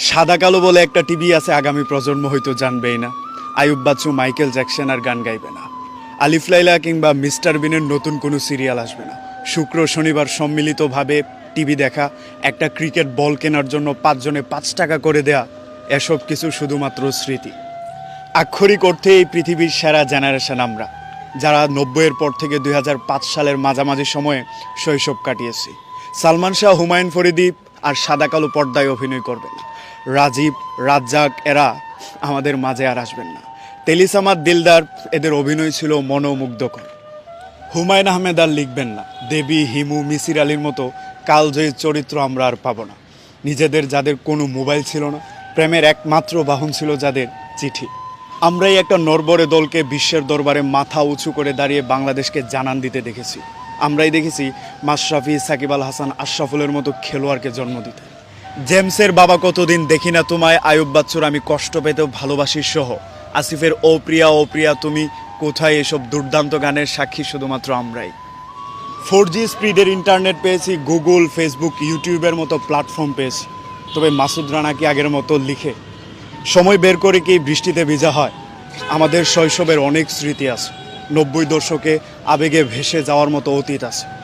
সাদা কালো বলে একটা টিভি আছে, আগামী প্রজন্ম হয়তো জানবেই না। আয়ুব বাচ্চু, মাইকেল জ্যাকসন আর গান গাইবে না। আলিফ লাইলা কিংবা মিস্টার বিনের নতুন কোনো সিরিয়াল আসবে না। শুক্র শনিবার সম্মিলিতভাবে টিভি দেখা, একটা ক্রিকেট বল কেনার জন্য 5 জনে 5 টাকা করে দেয়া, এসব কিছু শুধুমাত্র স্মৃতি। আক্ষরিক অর্থে এই পৃথিবীর সেরা জেনারেশন আমরা, যারা 90-এর পর থেকে 2005 সালের মাঝামাঝি সময়ে শৈশব কাটিয়েছি। সালমান শাহ, হুমায়ুন ফরিদি আর সাদা কালো পর্দায় অভিনয় করবেন। রাজীব, রাজ্জাক এরা আমাদের মাঝে আর আসবেন না। তেলিসামাদ, দিলদার এদের অভিনয় ছিল মনোমুগ্ধকর। হুমায়ুন আহমেদ আর লিখবেন না। দেবী, হিমু, মিসির আলীর মতো কালজয়ী চরিত্র আমরা আর পাবো না। নিজেদের যাদের কোনো মোবাইল ছিল না, প্রেমের একমাত্র বাহন ছিল যাদের চিঠি, আমরাই একটা নরবরে দলকে বিশ্বের দরবারে মাথা উঁচু করে দাঁড়িয়ে বাংলাদেশকে জানান দিতে দেখেছি। আমরাই দেখেছি মাশরাফি, সাকিব আল হাসান, আশরাফুলের মতো খেলোয়াড়কে জন্ম দিতে। জেমসের বাবা কতদিন দেখি না তোমায়, আয়ুব বাচ্চুর আমি কষ্ট পেতেও ভালোবাসি সহ, আসিফের ও প্রিয়া ও প্রিয়া তুমি কোথায়, এসব দুর্দান্ত গানের সাক্ষী শুধুমাত্র আমরাই। 4G স্পিডের ইন্টারনেট পেয়েছি, গুগল, ফেসবুক, ইউটিউবের মতো প্ল্যাটফর্ম পেয়েছি। তবে মাসুদ রানা কি আগের মতো লিখে? সময় বের করে কি বৃষ্টিতে ভিজা হয়? আমাদের শৈশবের অনেক স্মৃতি আছে। 90 দশকে আবেগে ভেসে যাওয়ার মতো অতীত আছে।